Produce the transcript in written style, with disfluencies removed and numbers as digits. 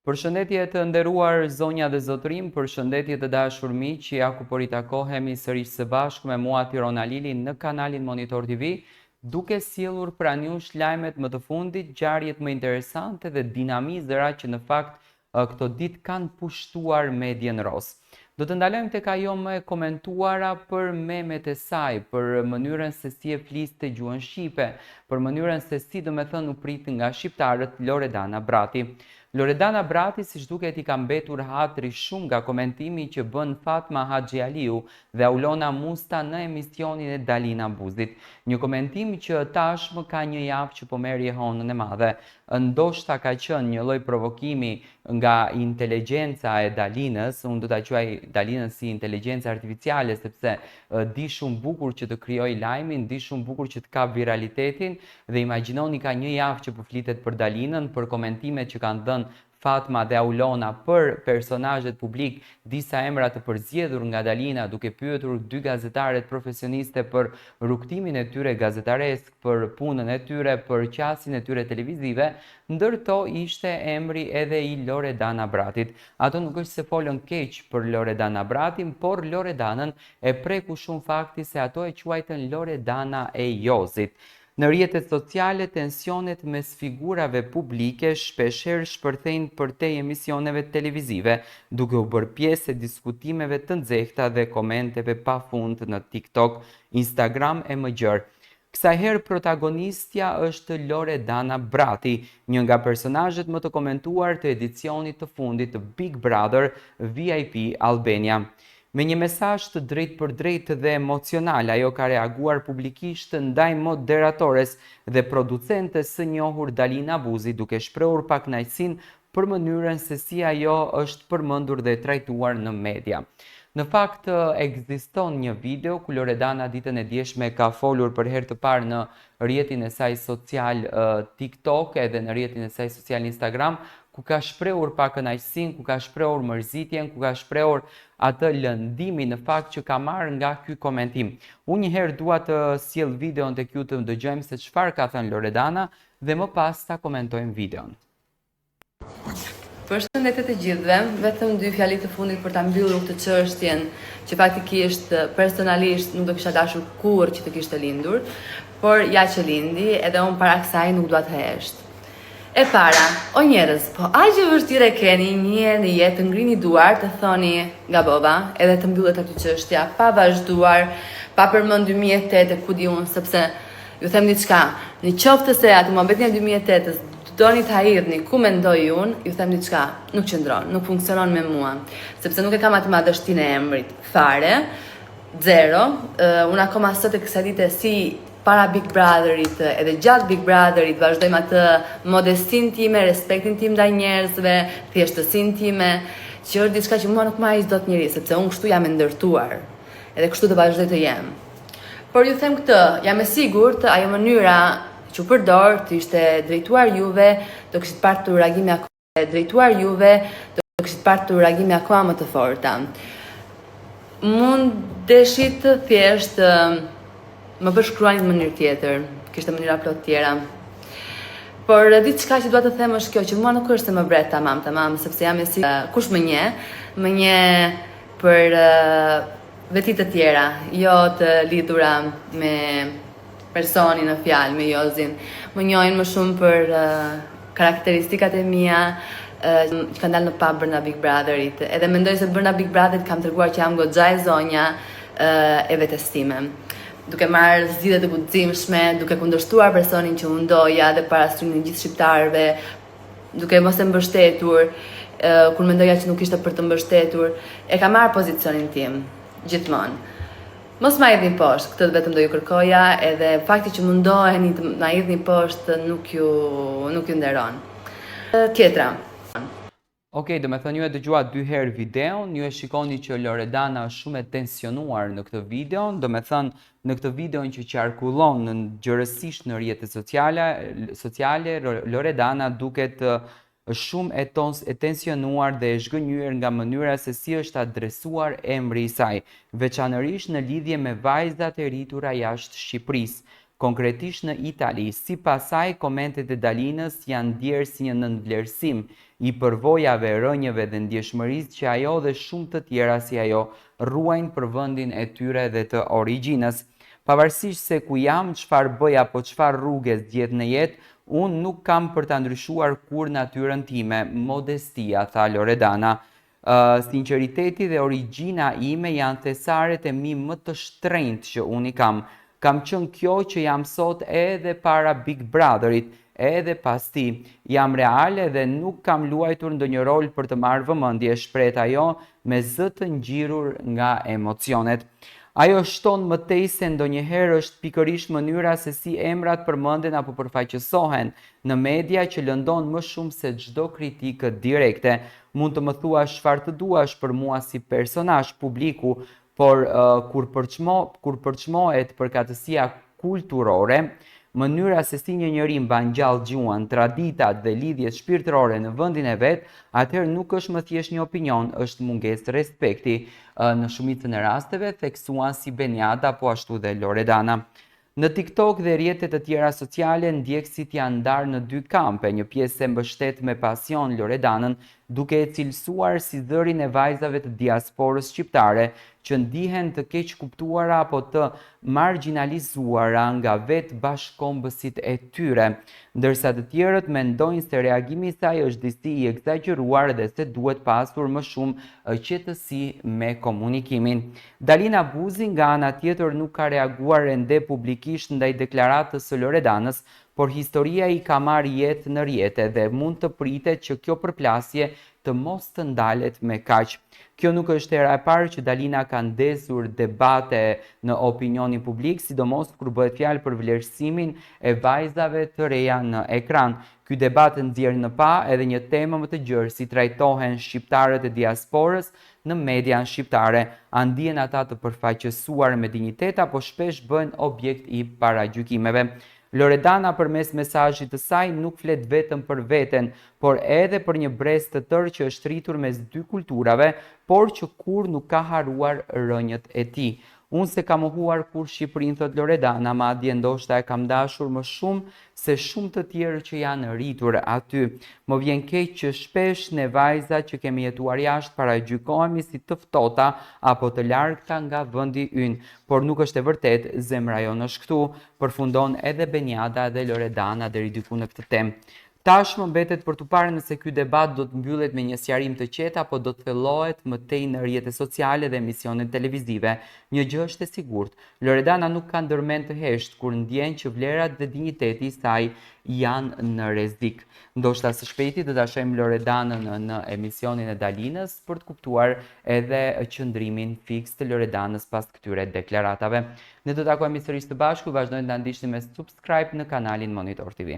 Përshëndetje të nderuar zonja dhe zotrim, përshëndetje të dashur miq, ja ku po ritakohemi sërish së bashku me mua Tirona Lili në kanalin Monitor TV, duke sjellur pranë jush lajmet më të fundit, ngjarjet më interesante dhe dinamizëra që në fakt këto ditë kanë pushtuar median ros. Do të ndalojmë tek ajo më e komentuara për memet e saj, për mënyrën se si e fliste gjuhën shqipe, për mënyrën se si domethënë u prit nga shqiptarët Loredana Brati. Loredana Brati, siç duket, i ka mbetur hatri shumë nga komentimi që bën Fatma Haxhialiu dhe Aulona Musta në emisionin e Dalina Buzit. Një komentim që tashmë ka një javë që po merr honën e madhe. Ndoshta ka qenë një lloj provokimi nga inteligjenca e Dalinës, unë do ta quaj Dalinën si inteligjencë artificiale sepse di shumë bukur që të krijoj lajmin, di shumë bukur që të kap viralitetin dhe imagjinoni ka një javë që po flitet për Dalinën, për komentimet që kanë dhënë Fatma dhe Aulona për personazhet publik, disa emra të përzgjedhur nga Dalina, duke pyetur dy gazetaret profesioniste për rrugtimin e tyre gazetaresk, për punën e tyre, për qasjen e tyre televizive, ndërto ishte emri edhe i Loredana Bratit. Ato nuk është se folën keq për Loredana Bratin, por Loredanën e preku shumë fakti se ato e quajtën Loredana e Jozit. Në rrjetet sociale, tensionet mes figurave publike shpeshherë shpërthejnë përtej emisioneve televizive, duke u bërë pjesë e diskutimeve të nxehta dhe komenteve pafund në TikTok, Instagram e më gjërë. Kësaj herë protagonistja është Loredana Brati, një nga personazhet më të komentuar të edicionit të fundit të Big Brother VIP Albania. Me një mesazh të drejtë për drejtë dhe emocional, ajo ka reaguar publikisht ndaj moderatores dhe producentes së njohur Dalina Buzi, duke shprehur pakënaqësinë për mënyrën se si ajo është përmendur dhe trajtuar në media. Në fakt, ekziston një video ku Loredana ditën e djeshme ka folur për herë të parë në rrjetin e saj social TikTok edhe në rrjetin e saj social Instagram, ku ka shprehur pakënaqësinë, ku ka shprehur mërzitjen, ku ka shprehur atë lëndimin në fakt që ka marrë nga ky komentim. Unë një herë dua të sjell videon tek ju të dëgjojmë se çfarë ka thënë Loredana dhe më pas ta komentojmë videon. Përshëndetje të gjithëve, vetëm dy fjali të fundit për ta mbyllur këtë çështjen që faktikisht personalisht nuk do kisha dashur kurrë që të kishte lindur, por ja që lindi, edhe unë para kësaj nuk dua të hesht. E para, o njerëz, po aq e vështirë e keni një herë në jetë të ngrini duar të thoni gabova, edhe të mbyllet aty çështja, pa vazhduar, pa përmend 2008 e ku di unë, sepse ju them diçka, në qoftë se atë momentin e 2008-s doni ta hidhni ku mendoj unë, ju them diçka, nuk qëndron, nuk funksionon me mua, sepse nuk e kam atë madhështinë e emrit fare, zero, unë akoma sot e kësaj dite si para Big Brotherit edhe gjatë Big Brotherit vazhdojmë atë modestin time, respektin tim ndaj njerëzve, thjeshtësinë time, që është diçka që mua nuk më ai dot njëri, sepse unë kështu jam e ndërtuar. Edhe kështu do vazhdoj të jem. Por ju them këtë, jam e sigurt ajo mënyra që u përdor të ishte drejtuar juve, do kishit parë reagime akoma më të forta. Mundeshit thjesht më përshkruani në mënyrë tjetër, kishte mënyra plot tjera. Por diçka që dua të them është kjo, që mua nuk është se më bret tamam, sepse jam e sigurt kush më njeh për veti të tjera, jo të lidhura me personin në fjalë, me Jozin. Më njohin më shumë për karakteristikat e mia që kanë dalë në pub brenda Big Brotherit. Edhe mendoj se brenda Big Brotherit kam treguar që jam goxha e zonja e vetes time. Duke marrë zgjidhje të guximshme, duke kundërshtuar personin që unë doja dhe para syve të gjithë shqiptarëve, duke mos e mbështetur, kur mendoja që nuk ishte për të mbështetur, e kam marrë pozicionin tim, gjithmonë. Mos ma hidhni poshtë, këtë vetëm do ju kërkoja, edhe fakti që mundoheni të ma hidhni poshtë nuk ju nderon. Tjetra. Okej, do me thënë ju e dëgjua 2 herë videon, ju e shikoni që Loredana është shumë e tensionuar në këtë videon, do me thënë në këtë videon që qarkullon gjërësisht në rrjetet sociale, Loredana duket shumë e tensionuar dhe e zhgënjur nga mënyra se si është adresuar emri i saj, veçanërisht në lidhje me vajzat e rritura jashtë Shqipërisë. Konkretisht në Itali, sipas saj, komentet e Dalinës janë ndjerë si një nënvlerësim i përvojave, rënjeve dhe ndjeshmërisë që ajo dhe shumë të tjera si ajo ruajnë për vendin e tyre dhe të origjinës. Pavarësisht se ku jam, çfarë bëj apo çfarë rrugë zgjedh në jetë, unë nuk kam për ta ndryshuar kur natyrën time, modestia, tha Loredana. Sinqeriteti dhe origjina ime janë thesaret e mi më të shtrenjtë që unë i kam. Kam qenë kjo që jam sot edhe para Big Brotherit, edhe pas ti. Jam reale dhe nuk kam luajtur ndonjë rol për të marrë vëmendje, shpreh ajo me zë të ngjirur nga emocionet. Ajo shton më tej se ndonjëherë është pikërisht mënyra se si emrat përmenden apo përfaqësohen në media që lëndon më shumë se çdo kritikë direkte. Mund të më thuash çfarë të duash për mua si personazh publiku, por kur përçmohet përkatësia kulturore, mënyra se si një njeri mban gjallë gjuhën, traditat dhe lidhjet shpirtërore në vendin e vet, atëherë nuk është më thjesht një opinion, është mungesë respekti. Në shumicën e rasteve theksuan si Beniada, po ashtu dhe Loredana. Në TikTok dhe rrjetet të tjera sociale, ndjekësit janë ndarë në dy kampe, një pjesë e mbështet me pasion Loredanën, duke e cilësuar si zërin e vajzave të diasporës shqiptare, që ndihen të keq kuptuara apo të marginalizuara nga vetë bashkëkombësit e tyre, ndërsa të tjerët mendojnë se reagimi i saj është disi i egzageruar dhe se duhet pasur më shumë qetësi me komunikimin. Dalina Buzi nga ana tjetër nuk ka reaguar ende publikisht ndaj deklaratës së Loredanës, por historia i ka marrë jetë në rrjete dhe mund të pritet që kjo përplasje të mos të ndalet me kaq. Kjo nuk është hera e parë që Dalina ka ndezur debate në opinionin publik, sidomos kur bëhet fjalë për vlerësimin e vajzave të reja në ekran. Ky debat nxjerr në pa edhe një temë më të gjerë, si trajtohen shqiptarët e diasporës në median shqiptare, a ndihen ata të përfaqësuar me dinjitet apo shpesh bëhen objekt i paragjykimeve. Loredana përmes mesazhit të saj nuk flet vetëm për veten, por edhe për një brez të tërë që është rritur mes dy kulturave, por që kur nuk ka haruar rënjët e tij. Unë se kam mohuar kur Shqipërinë, thot Loredana, madje ndoshta e kam dashur më shumë se shumë të tjerë që janë rritur aty. Më vjen keq që shpesh ne vajzat që kemi jetuar jashtë paragjykohemi si të ftohta apo të largta nga vendi ynë, por nuk është e vërtet, zemra jonë është këtu, përfundon edhe Beniada dhe Loredana deri diku në këtë temë. Tashmë mbetet për t'u parë nëse ky debat do të mbyllet me një sqarim të qetë apo do të thellohet më tej në rrjetet sociale dhe emisionet televizive. Një gjë është e sigurt, Loredana nuk ka ndërmend të heshtë kur ndjen që vlerat dhe dinjiteti i saj janë në rrezik. Ndoshta së shpejti do ta shohim Loredanën në emisionin e Dalinës për të kuptuar edhe qëndrimin fiks të Loredanës pas këtyre deklaratave. Ne do të takohemi sërish së bashku, vazhdojmë të na ndiqni me subscribe në kanalin Monitor TV.